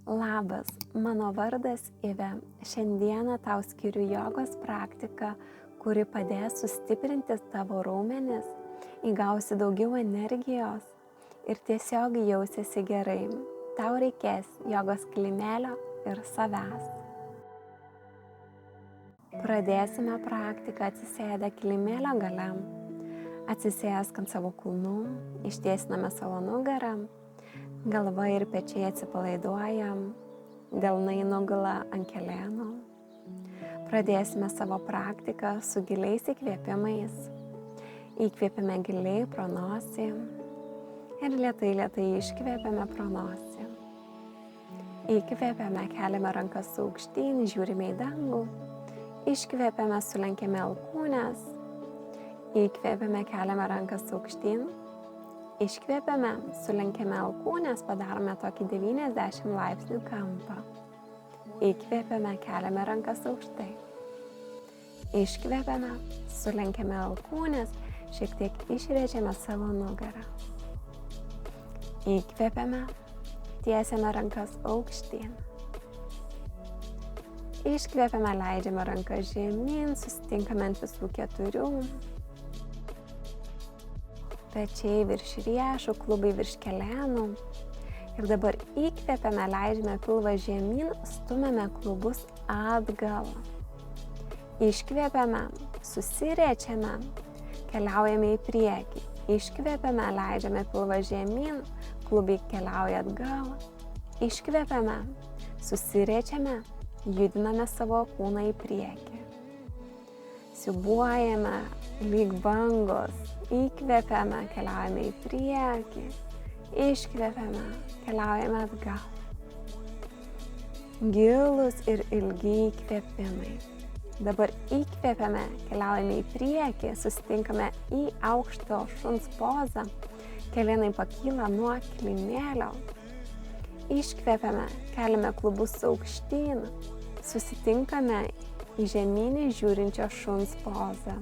Labas, mano vardas Ive. Šiandieną tau skiriu jogos praktiką, kuri padės sustiprinti tavo raumenis, įgausi daugiau energijos ir tiesiog jausiesi gerai. Tau reikės jogos kilimelio ir savęs. Pradėsime praktiką atsisėdę kilimėlio gale. Atsisėsk ant savo kulnų, ištiesiname savo nugarą. Galva ir pečiai atsipalaiduoja, delnai nugula ant kelenų. Pradėsime savo praktiką su giliais įkvėpimais. Įkvėpime giliai pro nosį ir lėtai iškvėpėme pro nosį. Įkvėpėme, keliame rankas aukštyn, žiūrime į dangų. Iškvėpėme, sulenkėme alkūnes. Įkvėpėme, keliame rankas aukštyn. Iškvėpėme, sulenkėme alkūnes, padarome tokį 90 laipsnių kampą. Įkvėpėme, keliame rankas aukštai. Iškvėpėme, sulenkėme alkūnes, šiek tiek išrėčiame savo nugarą. Įkvėpėme, tiesiame rankas aukštyn. Iškvėpėme, leidžiame rankas žemyn, susitinkame ant visų keturių. Pečiai virš riešų, klubai virš kelenų. Ir dabar įkvėpėme, leidžiame pilvą žemyn, stumiame klubus atgal. Iškvėpėme, susiriečiame, keliaujame į priekį. Iškvėpėme, leidžiame pilvą žemyn, klubai keliauja atgal. Iškvėpėme, susiriečiame, judiname savo kūną į priekį. Siūbuojame lyg bangos. Įkvėpėme, keliaujame į priekį. Iškvėpėme, keliaujame atgal. Gilūs ir ilgi įkvėpimai. Dabar įkvėpėme, keliaujame į priekį, susitinkame į aukšto šuns pozą. Kelenai pakyla nuo kilimėlio. Iškvėpėme, keliame klubus aukštyn. Susitinkame į žemynį žiūrinčio šuns pozą.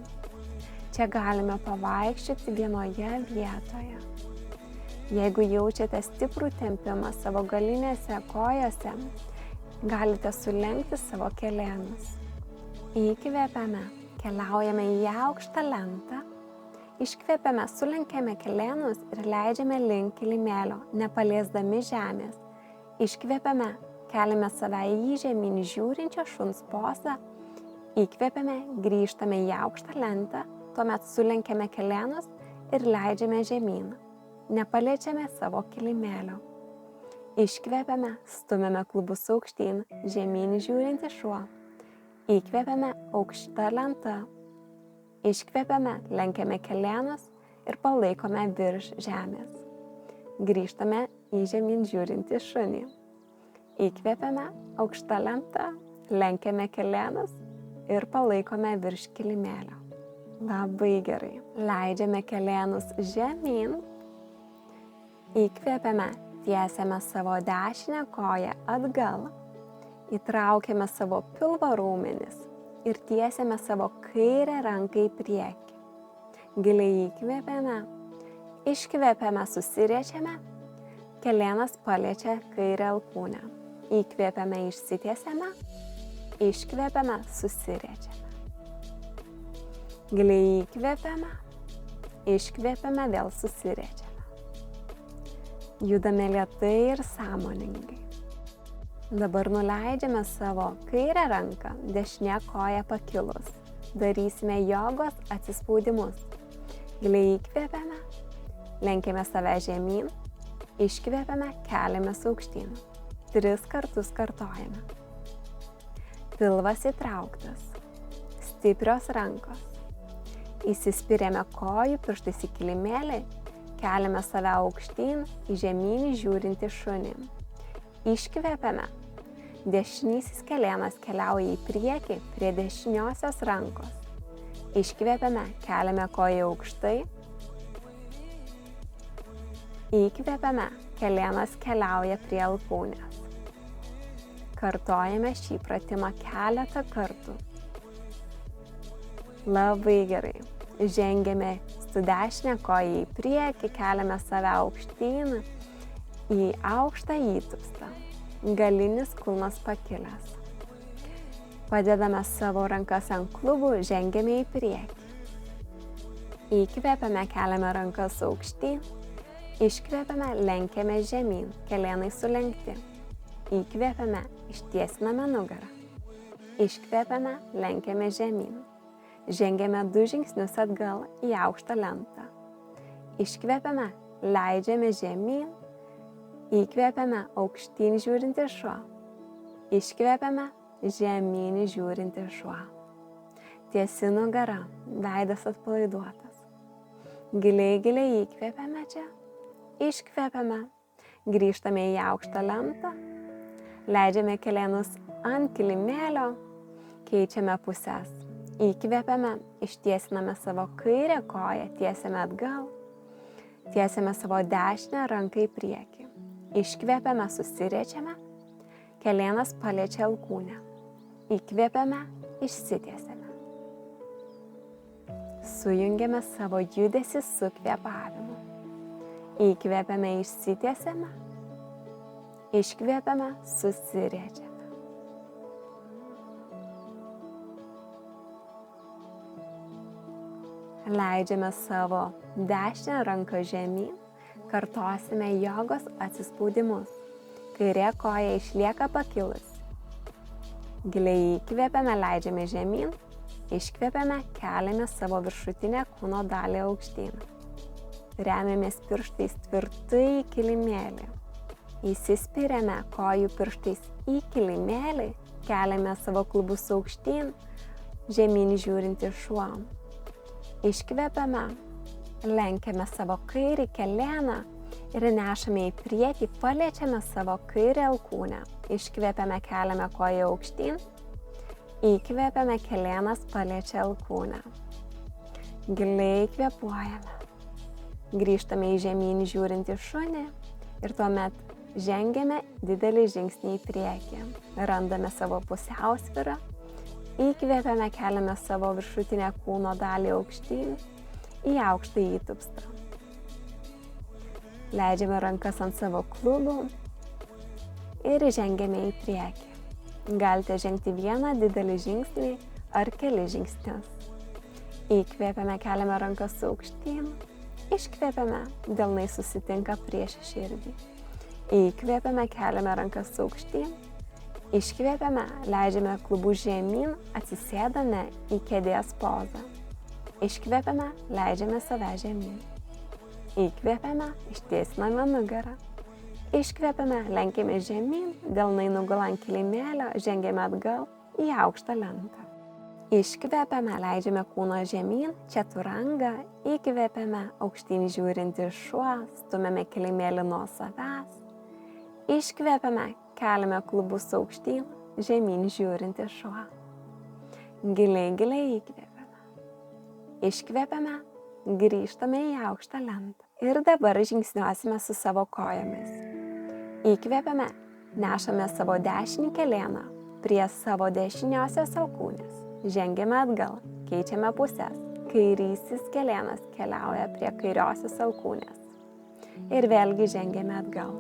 Čia galime pavaikščioti vienoje vietoje. Jeigu jaučiate stiprų tempimą savo galinėse kojose, galite sulenkti savo kelenus. Įkvėpėme, keliaujame į aukštą lentą. Iškvėpėme, sulenkėme kelenus ir leidžiame link kilimėlio, nepaliesdami žemės. Iškvėpėme, keliame save į žemyn žiūrinčio šuns pozą. Įkvėpėme, grįžtame į aukštą lentą. Tuomet sulenkėme kelenus ir leidžiame žemyn. Nepaliečiame savo kilimėlio. Iškvėpėme, stumiame klubus aukštyn, žemyn žiūrinti šuo. Įkvėpėme, aukšta lenta. Iškvėpėme, lenkiame kelenus ir palaikome virš žemės. Grįžtame į žemyn žiūrinti šunį. Įkvėpėme, aukšta lenta, lenkiame kelenus ir palaikome virš kilimėlio. Labai gerai. Leidžiame kelenus žemyn. Įkvėpėme, tiesiame savo dešinę koją atgal. Įtraukiame savo pilvo raumenis ir tiesiame savo kairę ranką į priekį. Giliai įkvėpėme, iškvėpėme, susiriečiame. Kelenas paliečia kairę alkūnę. Įkvėpėme, išsitiesiame. Iškvėpėme, susiriečiame. Giliai įkvėpėme, iškvėpėme, vėl susiriečiame. Judame lėtai ir sąmoningai. Dabar nuleidžiame savo kairę ranką, dešinė koja pakilus. Darysime jogos atsispaudimus. Giliai įkvėpėme, lenkiame save žemyn, iškvėpėme, keliamės aukštyn. 3 kartus kartojame. Pilvas įtrauktas, stiprios rankos. Įsispiriame kojų pirštais į kilimėlį, keliame save aukštyn į žemynį žiūrinti šunį. Iškvėpėme. Dešinysis kelenas keliauja į priekį prie dešiniosios rankos. Iškvėpėme, keliame koją aukštai. Įkvėpėme, kelenas keliauja prie alkūnės. Kartojame šį pratimą keletą kartų. Labai gerai. Žengiame su dešinė koja į priekį, keliame save aukštyn į aukštą įtupstą. galinis kulnas pakilęs. Padedame savo rankas ant klubų, žengiame į priekį. Įkvepiame, keliame rankas aukštyn, iškvepiame, lenkiame žemyn, kelėnai sulenkti. Įkvepiame, ištiesiname nugarą. Iškvepiame, lenkiame žemyn. Žengiame 2 žingsnius atgal į aukštą lentą. Iškvepiame, leidžiame žemyn. Įkvepiame, aukštyn žiūrinti šuo. Iškvepiame, žemyn žiūrinti šuo. Tiesi nugara, veidas atpalaiduotas. Giliai įkvepiame čia. Iškvepiame, grįžtame į aukštą lentą. Leidžiame kelėnus ant kilimėlio, keičiame puses. Įkvepiame, ištiesiname savo kairę koją, tiesiame atgal. Tiesiame savo dešinę ranką į priekį. Iškvepiame, susiriečiame. Kelėnas paliečia alkūnę. Įkvepiame, išsitiesiame. Sujungiame savo judesį su kvėpavimu. Įkvepiame, išsitiesiame. Iškvepiame, susiriečiame. Leidžiame savo dešinę ranką žemyn, kartosime jogos atsispaudimus. Kairė koja išlieka pakilusi. Giliai įkvepiame, leidžiame žemyn, iškvepiame, keliame savo viršutinę kūno dalį aukštyn. Remiamės pirštais tvirtai į kilimėlį. Įsispiriame kojų pirštais į kilimėlį, keliame savo klubus aukštyn, žemyn žiūrinti šuo. Iškvepiame, lenkiame savo kairį kelėną ir nešame į priekį, paliečiame savo kairę alkūnę. Iškvepiame, keliame koją aukštyn, įkvepiame, kelėnas paliečia alkūnę. Giliai kvėpuojame. Grįžtame į žemyn žiūrintį šunį ir tuomet žengiame didelį žingsnį į priekį. Randame savo pusiausvyrą. Įkvepiame, keliame savo viršutinę kūno dalį aukštyn į aukštą įtupstą. Leidžiame rankas ant savo klubų ir žengiame į priekį. Galite žengti vieną didelį žingsnį ar kelis žingsnius. Įkvepiame, keliame rankas aukštyn. Iškvepiame, delnai susitinka prieš širdį. Įkvepiame, keliame rankas aukštyn. Iškvepiame, leidžiame klubų žemyn, atsisėdame į kėdės pozą. Iškvepiame, leidžiame save žemyn. Įkvepiame, ištiesiname nugarą. Iškvepiame, lenkiame žemyn, delnai nugula ant kilimėlio, žengiame atgal į aukštą lentą. Iškvepiame, leidžiame kūno žemyn, čaturanga. Įkvepiame, aukštyn žiūrinti šuo, stumiame kilimėlį nuo savęs. Iškvepiame, keliame klubus aukštyn, žemyn žiūrinti šuo. Giliai įkvepiame. Iškvepiame, grįžtame į aukštą lentą. Ir dabar žingsniuosime su savo kojomis. Įkvepiame, nešame savo dešinį kelėną prie savo dešiniosios alkūnės. Žengiame atgal, keičiame puses. Kairysis kelėnas keliauja prie kairiosios alkūnės. Ir vėlgi žengiame atgal.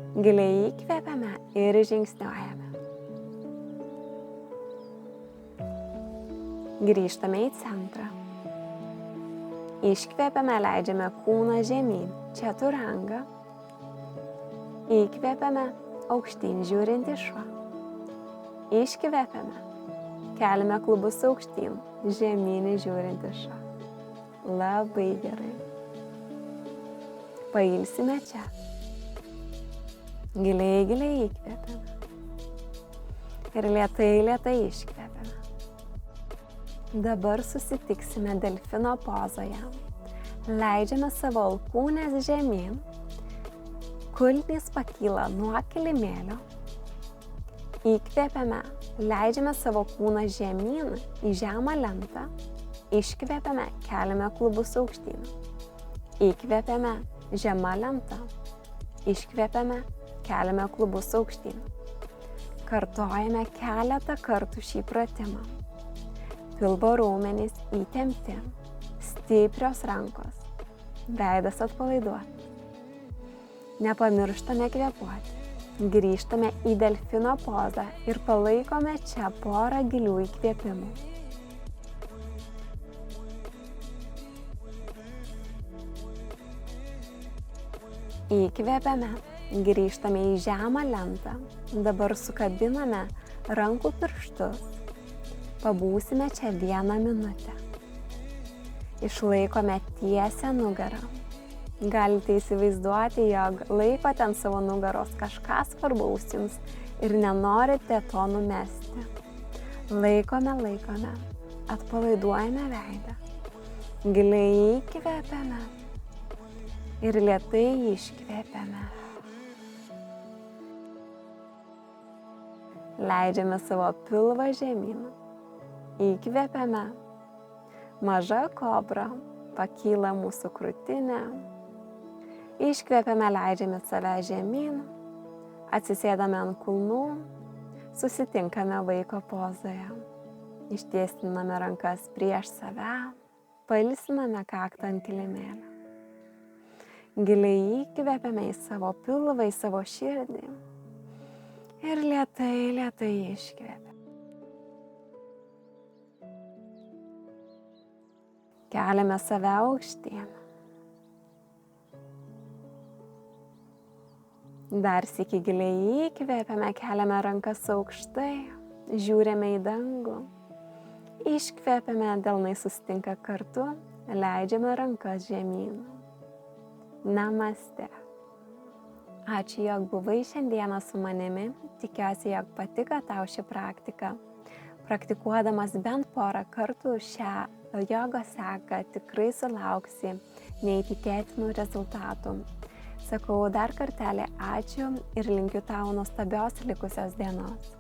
Giliai įkvepiame ir žingsniuojame. Grįžtame į centrą. Iškvepiame, leidžiame kūną žemyn, čaturanga. Įkvepiame, aukštyn žiūrinti šuo. Iškvepiame, keliame klubus aukštyn, žemyn žiūrinti šuo. Labai gerai. Pailsime čia. Giliai įkvepiame. Ir lėtai iškvepiame. Dabar susitiksime delfino pozoje. Leidžiame savo alkūnės žemyn. Kulnys pakyla nuo kilimėlio. Įkvepiame, leidžiame savo kūną žemyn į žemą lentą. Iškvepiame, keliame klubus aukštyn. Įkvepiame, žema lenta. Iškvepiame, keliame klubus aukštyn. Kartojame keletą kartų šį pratimą. Pilvo raumenys įtempti, stiprios rankos, veidas atpalaiduotas. Nepamirštame kvėpuoti. Grįžtame į delfino pozą ir palaikome čia porą gilių įkvėpimų. Įkvėpiame, grįžtame į žemą lentą, dabar sukabiname rankų pirštus, pabūsime čia 1 minutę. Išlaikome tiesią nugarą. Galite įsivaizduoti, jog laikote ant savo nugaros kažką svarbaus jums ir nenorite to numesti. Laikome, atpalaiduojame veidą. Giliai įkvėpiame ir lėtai iškvėpiame. Leidžiame savo pilvą žemyn. Įkvėpiame. Maža kobra, pakyla mūsų krūtinė. Iškvėpiame, leidžiame save žemyn. Atsisėdame ant kulnų. Susitinkame vaiko pozoje. Ištiestiname rankas prieš save. Pailsiname kaktą ant kilimėlio. Giliai įkvėpiame į savo pilvą, į savo širdį. Ir lėtai iškvėpiame. Keliame save aukštyn. Dar sykį giliai įkvėpiame, keliame rankas aukštai, žiūrime į dangų. Iškvėpiame, delnai susitinka kartu, leidžiame rankas žemyn. Namaste. Ačiū, jog buvai šiandieną su manimi. Tikiuosi, jog patiko tau ši praktika. Praktikuodamas bent porą kartų šią jogos seką tikrai sulauksi neįtikėtinų rezultatų. Sakau dar kartelį ačiū ir linkiu tau nuostabios likusios dienos.